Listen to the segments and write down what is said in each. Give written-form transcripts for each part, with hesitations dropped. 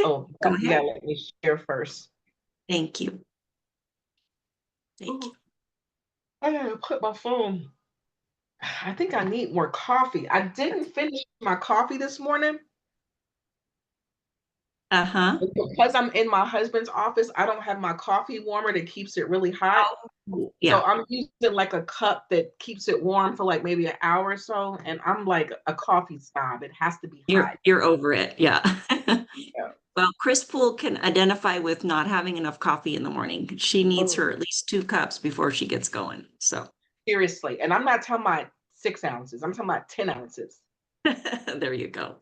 Oh, Go you ahead. gotta let me share first. Thank you. Thank you. I gotta put my phone. I think I need more coffee. I didn't finish my coffee this morning. Uh-huh. Because I'm in my husband's office, I don't have my coffee warmer that keeps it really hot. Oh, So yeah. I'm using like a cup that keeps it warm for like maybe an hour or so. And I'm like a coffee snob. It has to be hot. You're over it. Yeah. Yeah. Well, Chris Poole can identify with not having enough coffee in the morning. She needs Oh, her at least 2 cups before she gets going. So seriously. And I'm not talking about 6 ounces. I'm talking about 10 ounces. there you go.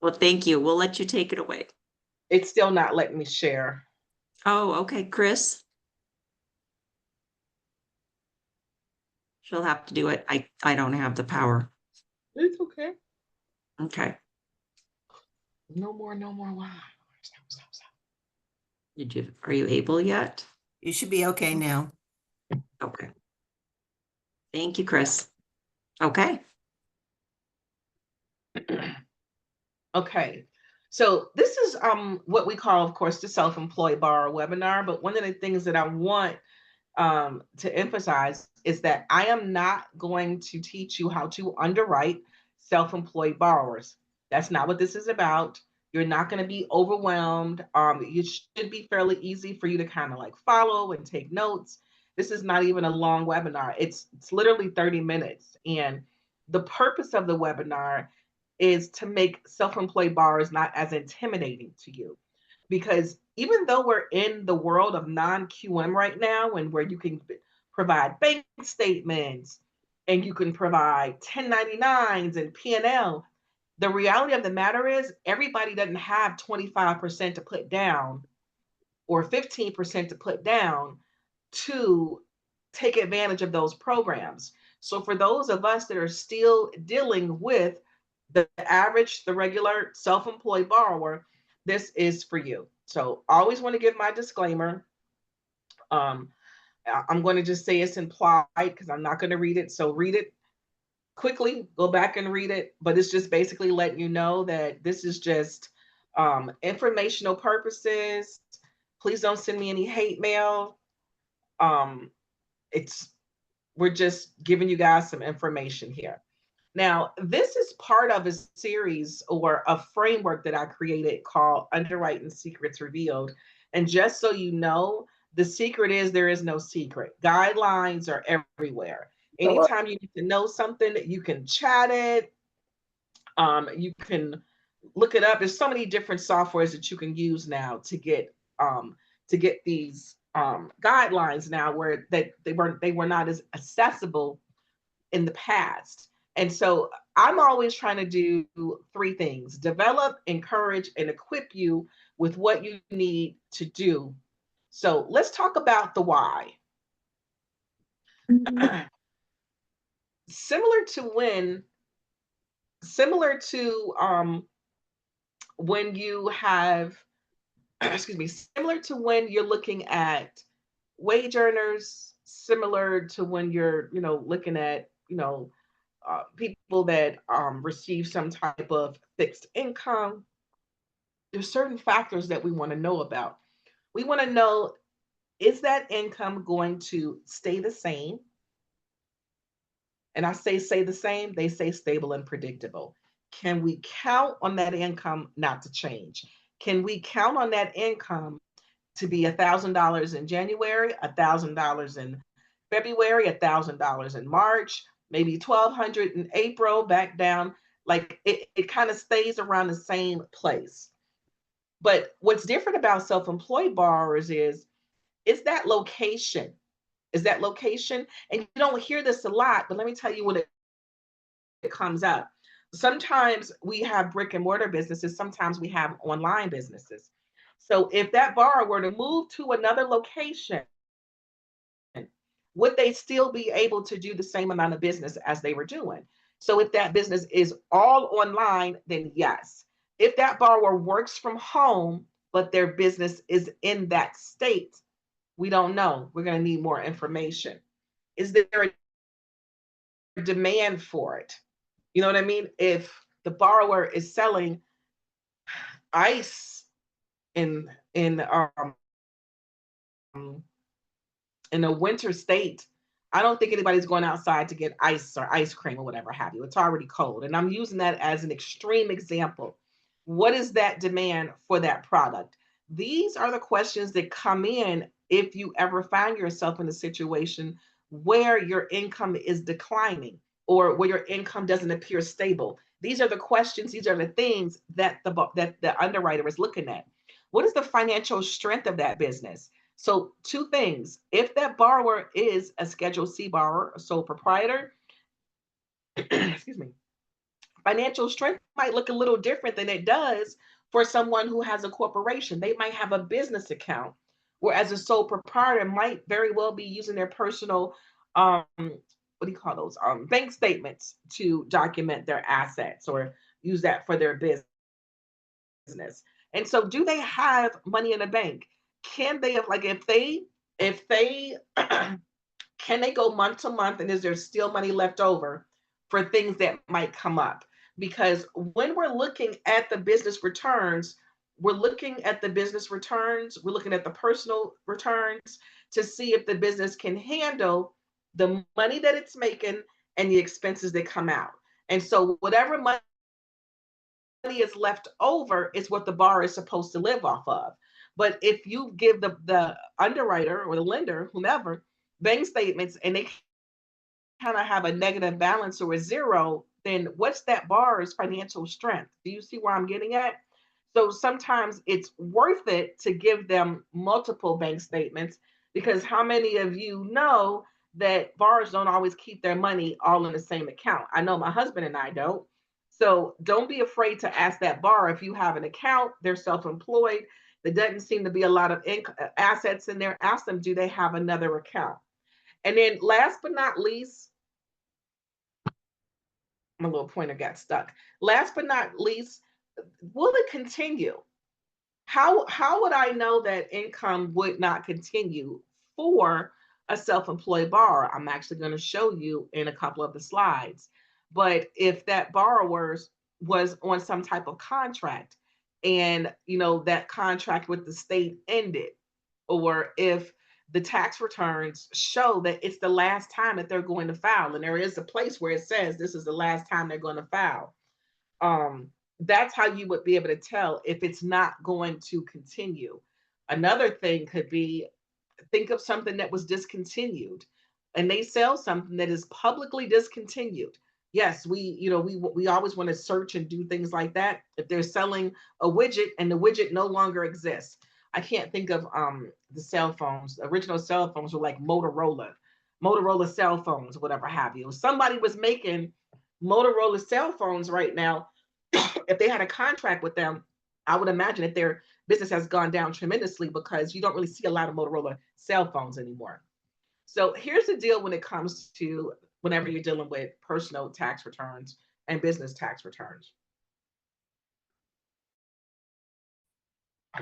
Well, thank you. We'll let you take it away. It's still not letting me share. Oh, okay, Chris. She'll have to do it. I don't have the power. It's okay. Okay. No more, no more. Why? Stop. Are you able yet? You should be okay now. Okay. Thank you, Chris. Okay. Okay. So this is what we call, of course, the self-employed borrower webinar. But one of the things that I want to emphasize is that I am not going to teach you how to underwrite self-employed borrowers. That's not what this is about. You're not going to be overwhelmed. It should be fairly easy for you to kind of like follow and take notes. This is not even a long webinar. It's literally 30 minutes. And the purpose of the webinar is to make self-employed borrowers not as intimidating to you. Because even though we're in the world of non-QM right now, and where you can provide bank statements and you can provide 1099s and P&L, the reality of the matter is everybody doesn't have 25% to put down or 15% to put down to take advantage of those programs. So for those of us that are still dealing with the average, the regular self-employed borrower, this is for you. So I always want to give my disclaimer. I'm going to just say it's implied because I'm not going to read it. So read it quickly, go back and read it. But it's just basically letting you know that this is just informational purposes. Please don't send me any hate mail. Um, it's We're just giving you guys some information here. Now, this is part of a series or a framework that I created called Underwriting Secrets Revealed. And just so you know, the secret is there is no secret. Guidelines are everywhere. Anytime you need to know something, you can chat it. You can look it up. There's so many different softwares that you can use now to get these guidelines now where they were not as accessible in the past. And so I'm always trying to do 3 things: develop, encourage, and equip you with what you need to do. So let's talk about the why. similar to when, similar to when you have, excuse me, similar to when you're looking at wage earners, similar to when you're, looking at, people that receive some type of fixed income. There's certain factors that we want to know about. We want to know, is that income going to stay the same? And I say the same, they say stable and predictable. Can we count on that income not to change? Can we count on that income to be $1,000 in January, $1,000 in February, $1,000 in March, maybe 1,200 in April, back down? Like it kind of stays around the same place. But what's different about self-employed borrowers is that location. Is that location? And you don't hear this a lot, but let me tell you when it comes up. Sometimes we have brick and mortar businesses, sometimes we have online businesses. So if that borrower were to move to another location, would they still be able to do the same amount of business as they were doing? So if that business is all online, then yes. If that borrower works from home, but their business is in that state, we don't know. We're going to need more information. Is there a demand for it? You know what I mean? If the borrower is selling ice in in um in a winter state, I don't think anybody's going outside to get ice or ice cream or whatever have you. It's already cold. And I'm using that as an extreme example. What is that demand for that product? These are the questions that come in if you ever find yourself in a situation where your income is declining or where your income doesn't appear stable. These are the questions, these are the things that the underwriter is looking at. What is the financial strength of that business? So, two things. If that borrower is a Schedule C borrower, a sole proprietor, excuse me, financial strength might look a little different than it does for someone who has a corporation. They might have a business account, whereas a sole proprietor might very well be using their personal, what do you call those? Bank statements to document their assets or use that for their business. And so, do they have money in the bank? Can they have, like, if they can they go month to month, and is there still money left over for things that might come up? Because when we're looking at the business returns, we're looking at the personal returns to see if the business can handle the money that it's making and the expenses that come out. And so whatever money is left over is what the borrower is supposed to live off of. But if you give the underwriter or the lender, whomever, bank statements, and they kind of have a negative balance or a zero, then what's that borrower's financial strength? Do you see where I'm getting at? So sometimes it's worth it to give them multiple bank statements, because how many of you know that borrowers don't always keep their money all in the same account? I know my husband and I don't. So don't be afraid to ask that borrower if you have an account, they're self-employed, there doesn't seem to be a lot of assets in there. Ask them, do they have another account? And then last but not least, my little pointer got stuck. Last but not least, will it continue? How would I know that income would not continue for a self-employed borrower? I'm actually going to show you in a couple of the slides. But if that borrower was on some type of contract, and that contract with the state ended, or if the tax returns show that it's the last time that they're going to file, and there is a place where it says this is the last time they're going to file, um, that's how you would be able to tell if it's not going to continue. Another thing could be, think of something that was discontinued, and they sell something that is publicly discontinued. Yes, we always want to search and do things like that. If they're selling a widget and the widget no longer exists, I can't think of the cell phones. The original cell phones were like Motorola cell phones, whatever have you. If somebody was making Motorola cell phones right now, if they had a contract with them, I would imagine that their business has gone down tremendously, because you don't really see a lot of Motorola cell phones anymore. So here's the deal when it comes to whenever you're dealing with personal tax returns and business tax returns.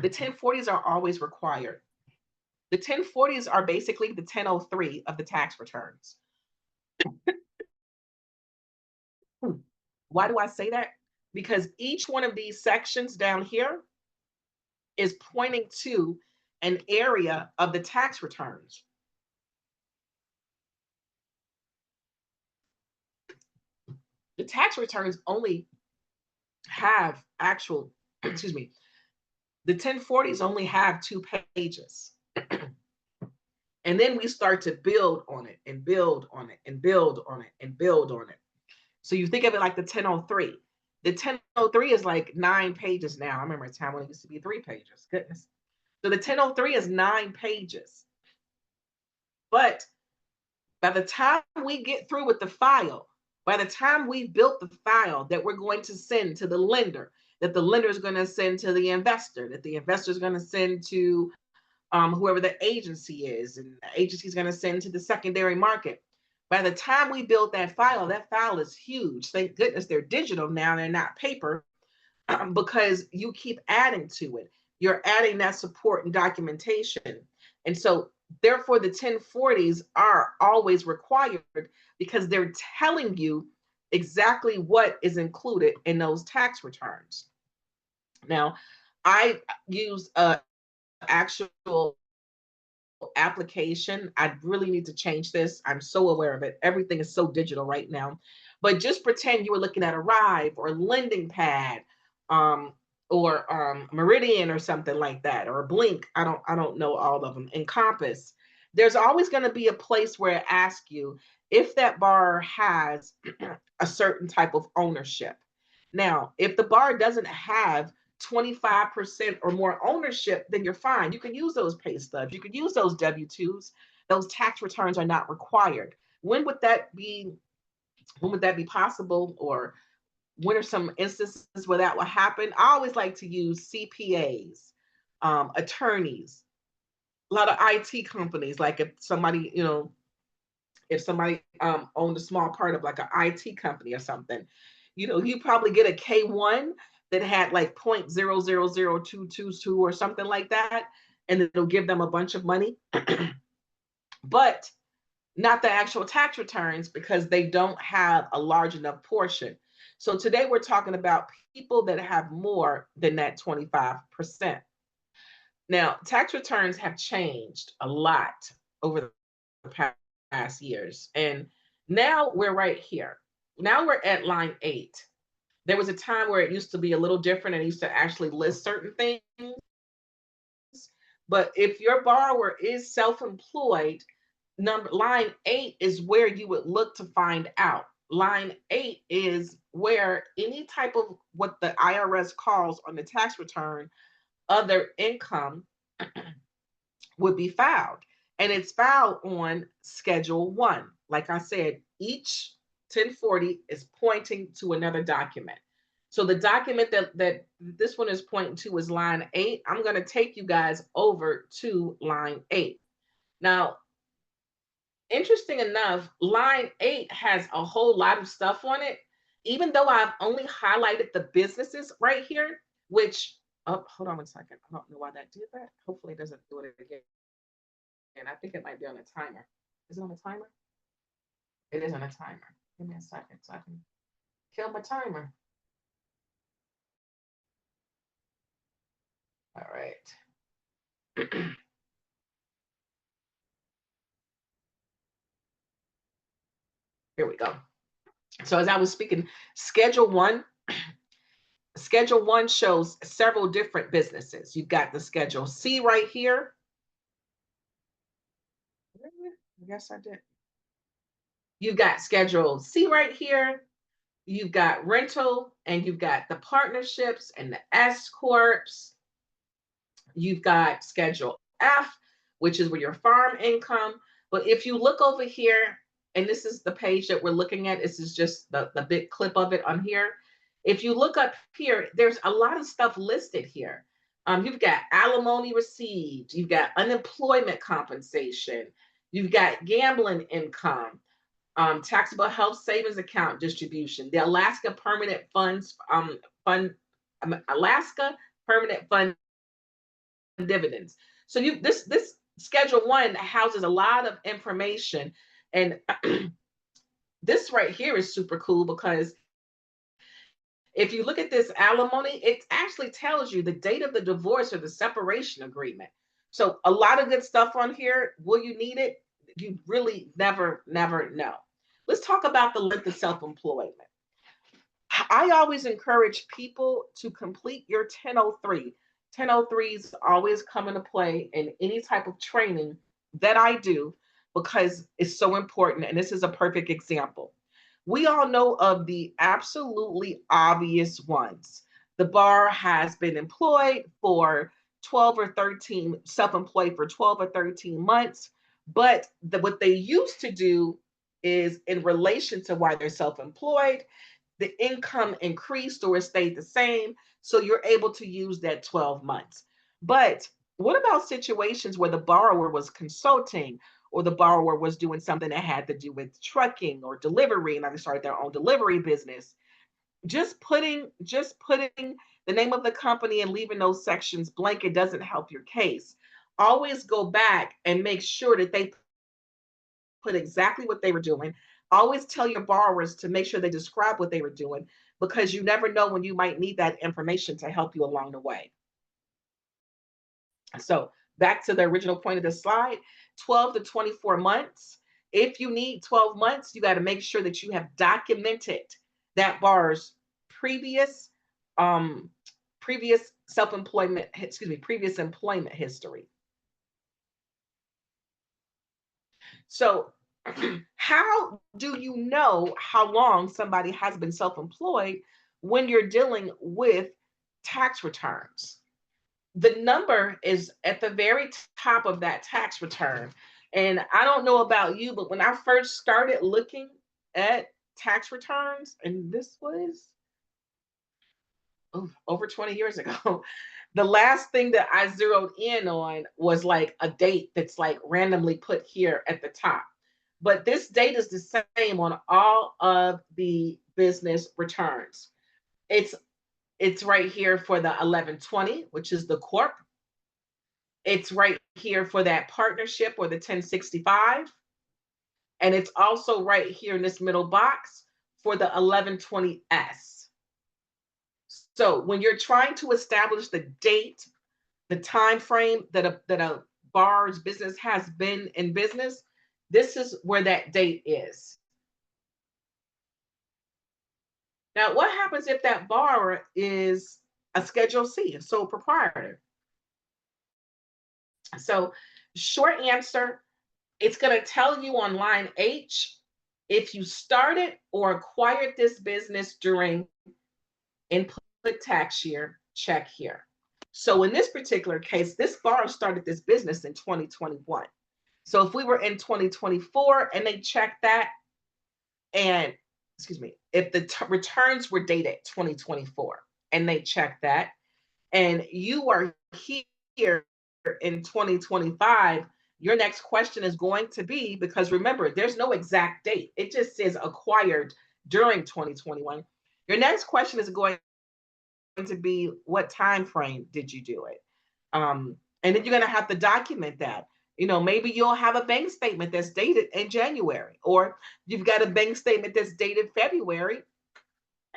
The 1040s are always required. The 1040s are basically the 1003 of the tax returns. Why do I say that? Because each one of these sections down here is pointing to an area of the tax returns. The tax returns only have actual, excuse me, the 1040s only have 2 pages. And then we start to build on it and build on it and build on it and build on it. So you think of it like the 1003. The 1003 is like 9 pages now. I remember a time when it used to be 3 pages. Goodness. So the 1003 is 9 pages. But by the time we get through with the file, by the time we've built the file that we're going to send to the lender, that the lender is going to send to the investor, that the investor is going to send to whoever the agency is, and the agency is going to send to the secondary market. By the time we build that file is huge. Thank goodness they're digital now, they're not paper, because you keep adding to it. You're adding that support and documentation. And so therefore the 1040s are always required, because they're telling you exactly what is included in those tax returns. Now, I use a actual application. I really need to change this. I'm so aware of it. Everything is so digital right now. But just pretend you were looking at Arrive or Lending Pad, um, or Meridian or something like that, or Blink. I don't know all of them. Encompass. There's always going to be a place where it asks you if that borrower has a certain type of ownership. Now, if the borrower doesn't have 25% or more ownership, then you're fine. You can use those pay stubs. You can use those W-2s. Those tax returns are not required. When would that be? When would that be possible? Or when are some instances where that will happen? I always like to use CPAs, attorneys, a lot of IT companies. Like if somebody, if somebody owned a small part of like an IT company or something, you probably get a K1 that had like 0.000222 or something like that, and it'll give them a bunch of money, but not the actual tax returns because they don't have a large enough portion. So today we're talking about people that have more than that 25%. Now, tax returns have changed a lot over the past years. And now we're right here. Now we're at line 8. There was a time where it used to be a little different and it used to actually list certain things. But if your borrower is self-employed, line 8 is where you would look to find out. Line 8 is where any type of what the IRS calls on the tax return other income would be filed. And it's filed on Schedule 1. Like I said, each 1040 is pointing to another document. So the document that this one is pointing to is line 8. I'm going to take you guys over to line 8. Now, interesting enough, line 8 has a whole lot of stuff on it, even though I've only highlighted the businesses right here, which, oh, hold on one second. I don't know why that did that. Hopefully it doesn't do it again. And I think it might be on a timer. Is it on a timer? It is on a timer. Give me a second so I can kill my timer. All right. Here we go. So as I was speaking, Schedule 1 shows several different businesses. You've got the Schedule C right here. I guess I did. You've got Schedule C right here. You've got rental, and you've got the partnerships and the S corps. You've got Schedule F, which is where your farm income. But if you look over here, and this is the page that we're looking at, this is just the big clip of it on here. If you look up here, there's a lot of stuff listed here. You've got alimony received, you've got unemployment compensation, you've got gambling income, taxable health savings account distribution, the Alaska Permanent Funds Alaska Permanent Fund dividends. So this Schedule 1 houses a lot of information, and this right here is super cool because if you look at this alimony, it actually tells you the date of the divorce or the separation agreement. So a lot of good stuff on here. Will you need it? You really never know. Let's talk about the length of self-employment. I always encourage people to complete your 1003. 1003s always come into play in any type of training that I do because it's so important. And this is a perfect example. We all know of the absolutely obvious ones. The bar has been employed for 12 or 13, self-employed for 12 or 13 months. But what they used to do is in relation to why they're self-employed, the income increased or it stayed the same. So you're able to use that 12 months. But what about situations where the borrower was consulting or the borrower was doing something that had to do with trucking or delivery and they started their own delivery business? Just putting the name of the company and leaving those sections blank, it doesn't help your case. Always go back and make sure that they put exactly what they were doing. Always tell your borrowers to make sure they describe what they were doing because you never know when you might need that information to help you along the way. So back to the original point of the slide, 12 to 24 months. If you need 12 months, you got to make sure that you have documented that bar's previous um, previous self-employment, previous employment history. So how do you know how long somebody has been self-employed when you're dealing with tax returns? The number is at the very top of that tax return. And I don't know about you, but when I first started looking at tax returns, and this was over 20 years ago, the last thing that I zeroed in on was like a date that's like randomly put here at the top. But this date is the same on all of the business returns. It's right here for the 1120, which is the corp. It's right here for that partnership or the 1065. And it's also right here in this middle box for the 1120S. So when you're trying to establish the date, the time frame that a bar's business has been in business, this is where that date is. Now, what happens if that bar is a Schedule C, a sole proprietor? So, short answer, it's going to tell you on line H if you started or acquired this business during input tax year, check here. So in this particular case, this bar started this business in 2021. So if we were in 2024 and they checked that, and if the returns were dated 2024 and they checked that, and you are here in 2025, your next question is going to be, because remember, there's no exact date. It just says acquired during 2021. Your next question is going to be, what time frame did you do it? And then you're going to have to document that. Maybe you'll have a bank statement that's dated in January, or you've got a bank statement that's dated February,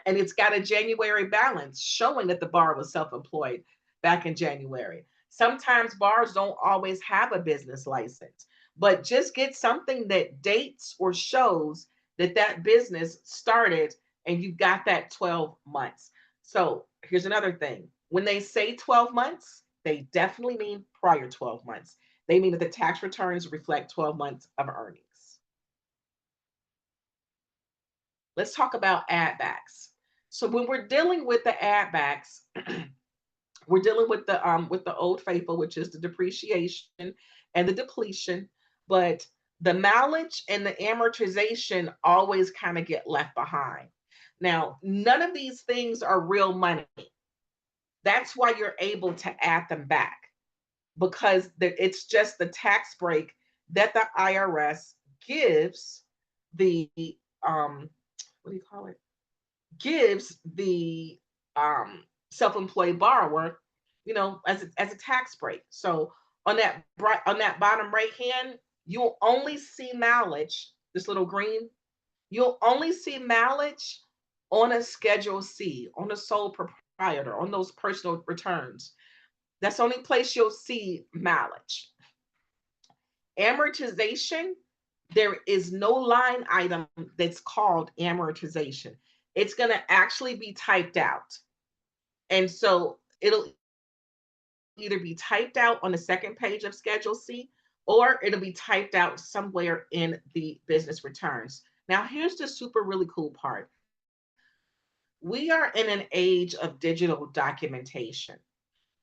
and it's got a January balance showing that the bar was self-employed back in January. Sometimes bars don't always have a business license, but just get something that dates or shows that that business started and you've got that 12 months. So here's another thing. When they say 12 months, they definitely mean prior 12 months. They mean that the tax returns reflect 12 months of earnings. Let's talk about add backs. So when we're dealing with the add backs, we're dealing with the old faithful, which is the depreciation and the depletion, but the mileage and the amortization always kind of get left behind. Now, none of these things are real money. That's why you're able to add them back, because it's just the tax break that the IRS gives the what do you call it? Gives the self-employed borrower, as a tax break. So on that bottom right hand, you'll only see mileage. This little green, you'll only see mileage on a Schedule C, on a sole proprietor, on those personal returns. That's the only place you'll see mileage. Amortization, there is no line item that's called amortization. It's going to actually be typed out. And so it'll either be typed out on the second page of Schedule C, or it'll be typed out somewhere in the business returns. Now, here's the super really cool part. We are in an age of digital documentation.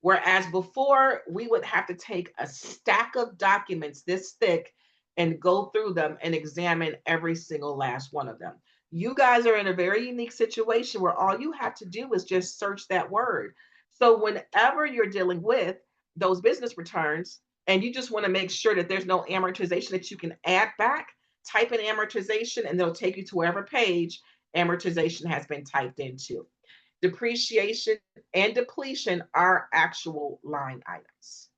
Whereas before, we would have to take a stack of documents this thick and go through them and examine every single last one of them. You guys are in a very unique situation where all you have to do is just search that word. So whenever you're dealing with those business returns and you just want to make sure that there's no amortization that you can add back, type in amortization and they'll take you to wherever page amortization has been typed into. Depreciation and depletion are actual line items.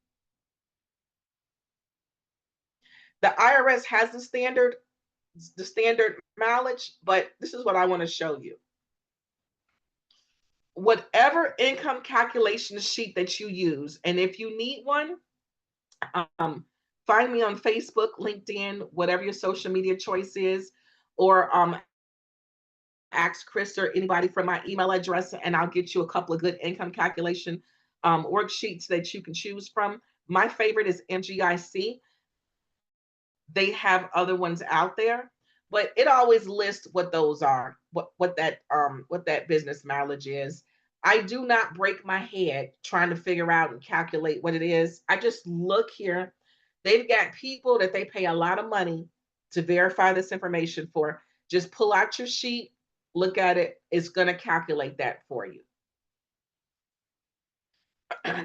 The IRS has the standard mileage, but this is what I want to show you. Whatever income calculation sheet that you use, and if you need one, Find me on Facebook, LinkedIn, whatever your social media choice is, or ask Chris or anybody for my email address, and I'll get you a couple of good income calculation worksheets that you can choose from. My favorite is MGIC. They have other ones out there, but it always lists what those are, what that business mileage is. I do not break my head trying to figure out and calculate what it is. I just look here. They've got people that they pay a lot of money to verify this information for. Just pull out your sheet, look at it. It's going to calculate that for you.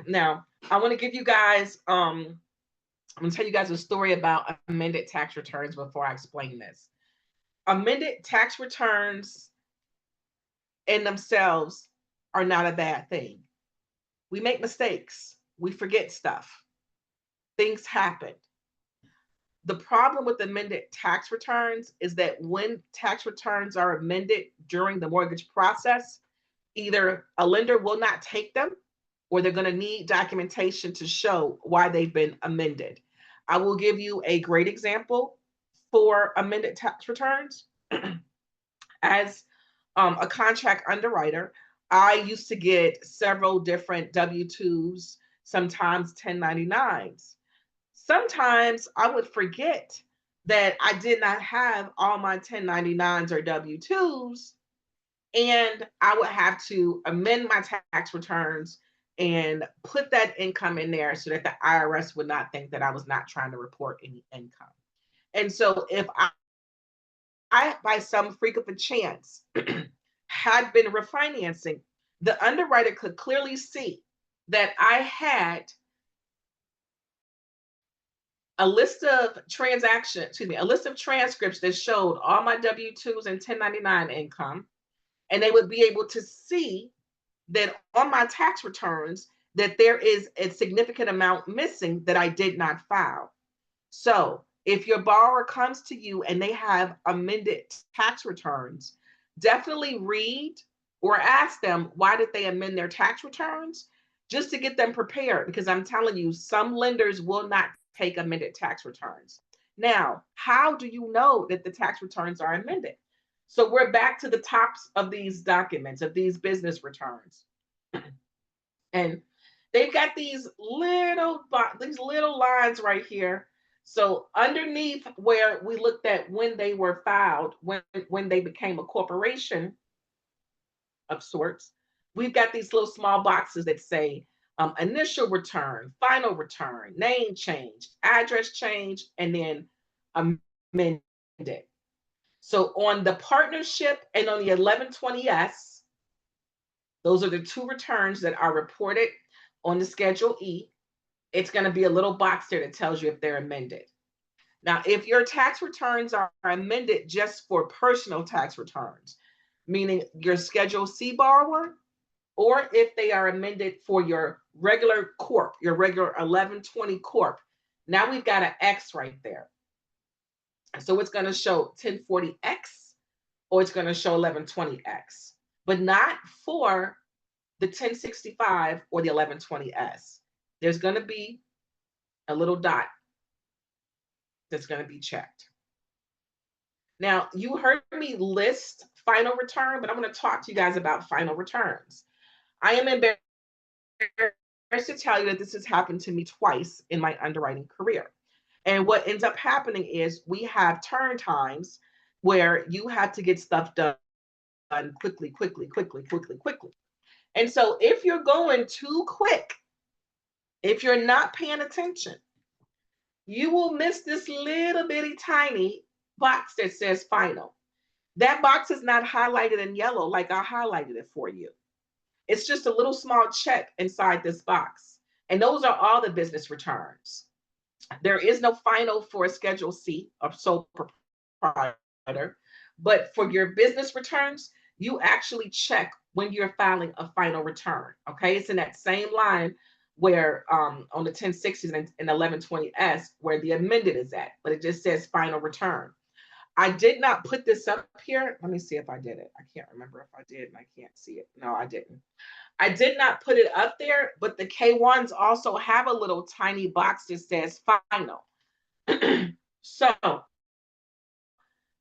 Now, I want to give you guys I'm going to tell you guys a story about amended tax returns before I explain this. Amended tax returns in themselves are not a bad thing. We make mistakes. We forget stuff. Things happen. The problem with amended tax returns is that when tax returns are amended during the mortgage process, either a lender will not take them or they're going to need documentation to show why they've been amended. I will give you a great example for amended tax returns. As a contract underwriter, I used to get several different W-2s, sometimes 1099s. Sometimes I would forget that I did not have all my 1099s or W-2s, and I would have to amend my tax returns and put that income in there so that the IRS would not think that I was not trying to report any income. And so if I by some freak of a chance, had been refinancing, the underwriter could clearly see that I had a list of a list of transcripts that showed all my W-2s and 1099 income, and they would be able to see that on my tax returns that there is a significant amount missing that I did not file. So if your borrower comes to you and they have amended tax returns, definitely read or ask them why did they amend their tax returns, just to get them prepared, because I'm telling you, some lenders will not take amended tax returns. Now, how do you know that the tax returns are amended? So we're back to the tops of these documents, of these business returns. And they've got these little lines right here. So underneath where we looked at when they were filed, when they became a corporation of sorts, we've got these little small boxes that say initial return, final return, name change, address change, and then amended. So on the partnership and on the 1120S, those are the two returns that are reported on the Schedule E. It's going to be a little box there that tells you if they're amended. Now, if your tax returns are amended just for personal tax returns, meaning your Schedule C borrower, or if they are amended for your regular corp, your regular 1120 corp, now we've got an X right there. So it's going to show 1040X or it's going to show 1120X, but not for the 1065 or the 1120S. There's going to be a little dot that's going to be checked. Now, you heard me list final return, but I'm going to talk to you guys about final returns. I am embarrassed to tell you that this has happened to me twice in my underwriting career. And what ends up happening is we have turn times where you have to get stuff done quickly. And so if you're going too quick, if you're not paying attention, you will miss this little bitty tiny box that says final. That box is not highlighted in yellow like I highlighted it for you. It's just a little small check inside this box. And those are all the business returns. There is no final for a Schedule C or sole proprietor, but for your business returns, you actually check when you're filing a final return. Okay, it's in that same line where on the 1060s and 1120S where the amended is at, but it just says final return. I did not put this up here. Let me see if I did it. I can't remember if I did and I can't see it. No, I didn't. I did not put it up there, but the K1s also have a little tiny box that says final. So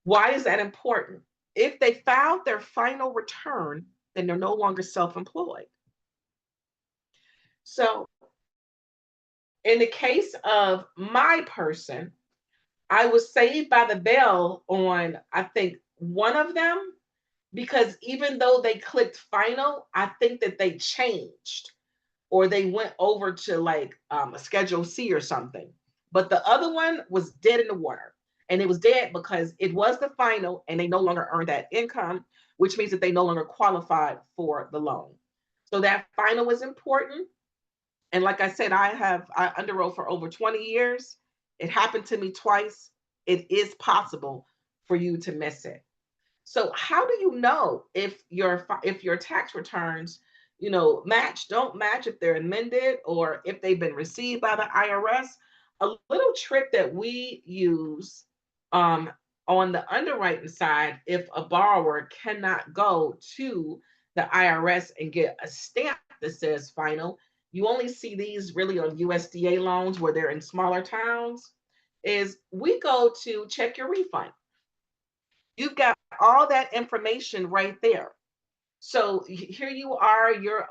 why is that important? If they filed their final return, then they're no longer self-employed. So in the case of my person, I was saved by the bell on, I think, one of them, because even though they clicked final, I think that they changed or they went over to like a Schedule C or something. But the other one was dead in the water. And it was dead because it was the final and they no longer earned that income, which means that they no longer qualified for the loan. So that final is important. And like I said, I underwrote for over 20 years. It happened to me twice. It is possible for you to miss it. So how do you know if your tax returns, don't match, if they're amended or if they've been received by the IRS? A little trick that we use um, on the underwriting side, if a borrower cannot go to the IRS and get a stamp that says final, you only see these really on USDA loans where they're in smaller towns, is we go to check your refund. You've got all that information right there. So here you are, you're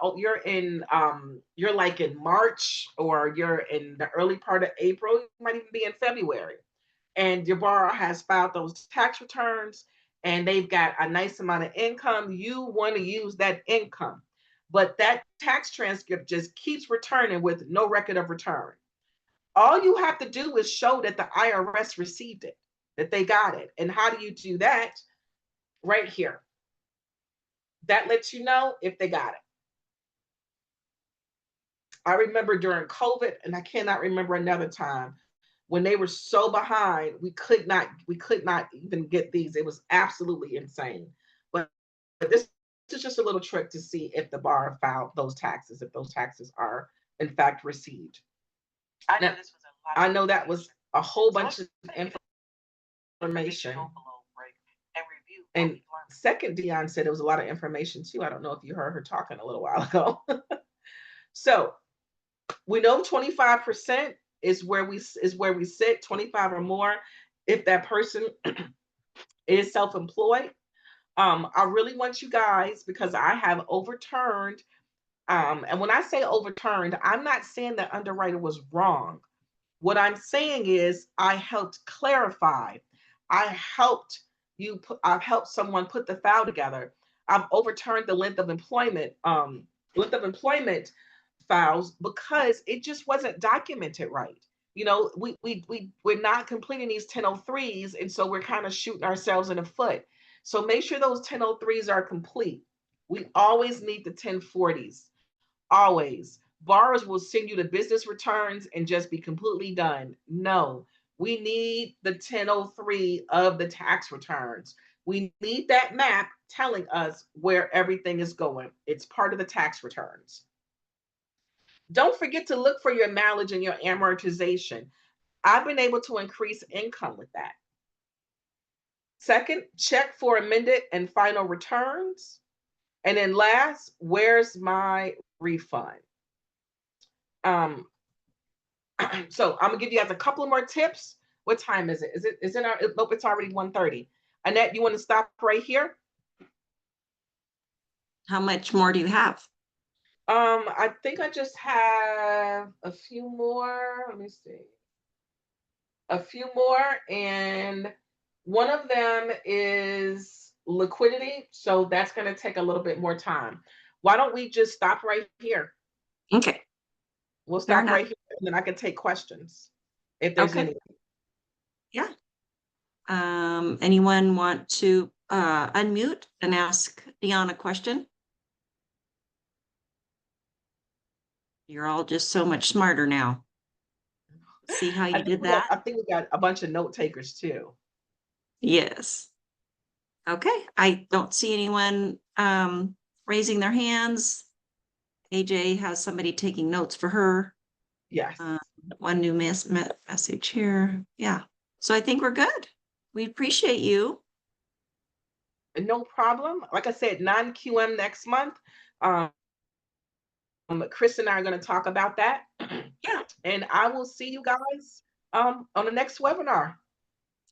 like in March, or you're in the early part of April, you might even be in February, and your borrower has filed those tax returns and they've got a nice amount of income. You want to use that income, but that tax transcript just keeps returning with no record of return. All you have to do is show that the IRS received it, that they got it. And how do you do that? Right here. That lets you know if they got it. I remember during COVID, and I cannot remember another time when they were so behind, we could not even get these. It was absolutely insane. But this is just a little trick to see if the borrower filed those taxes, if those taxes are in fact received. I know that was a whole bunch of information. And second, Dionne said it was a lot of information too. I don't know if you heard her talking a little while ago. So we know 25% is where we sit, 25 or more. If that person is self-employed, I really want you guys, because I have overturned, and when I say overturned, I'm not saying that Underwriter was wrong. What I'm saying is I helped clarify. I've helped someone put the file together. I've overturned the length of employment files because it just wasn't documented right. We're not completing these 1003s, and so we're kind of shooting ourselves in the foot. So make sure those 1003s are complete. We always need the 1040s. Always. Borrowers will send you the business returns and just be completely done. No, we need the 1003 of the tax returns. We need that map telling us where everything is going. It's part of the tax returns. Don't forget to look for your mileage and your amortization. I've been able to increase income with that. Second, check for amended and final returns. And then last, where's my refund? So I'm gonna give you guys a couple of more tips. What time is it? Nope, it's already 1:30. Annette, you want to stop right here? How much more do you have? I think I just have a few more. Let me see. A few more, and one of them is liquidity. So that's going to take a little bit more time. Why don't we just stop right here? Okay. We'll stop right here, and then I can take questions if there's any. Yeah. Anyone want to unmute and ask Dionne a question? You're all just so much smarter now. See how you did that? I think we got a bunch of note takers too. Yes. Okay. I don't see anyone raising their hands. AJ has somebody taking notes for her. Yes. One new message here. Yeah. So I think we're good. We appreciate you. No problem. Like I said, non-QM next month. Chris and I are going to talk about that. Yeah. And I will see you guys on the next webinar.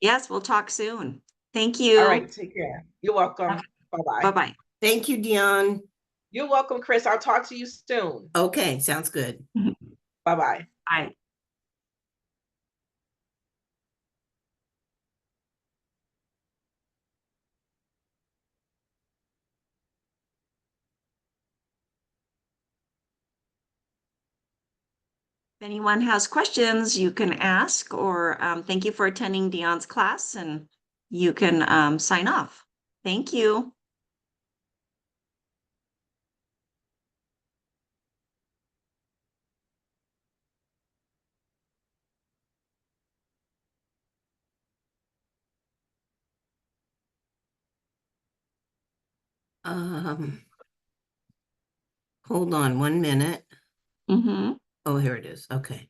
Yes, we'll talk soon. Thank All you. right, take care. You're welcome. Bye-bye. Bye-bye. Thank you, Dionne. You're welcome, Chris. I'll talk to you soon. Okay, sounds good. Bye-bye. Bye. If anyone has questions, you can ask, or thank you for attending Dionne's class, and you can sign off. Thank you. Hold on 1 minute. Mm-hmm. Oh, here it is. Okay.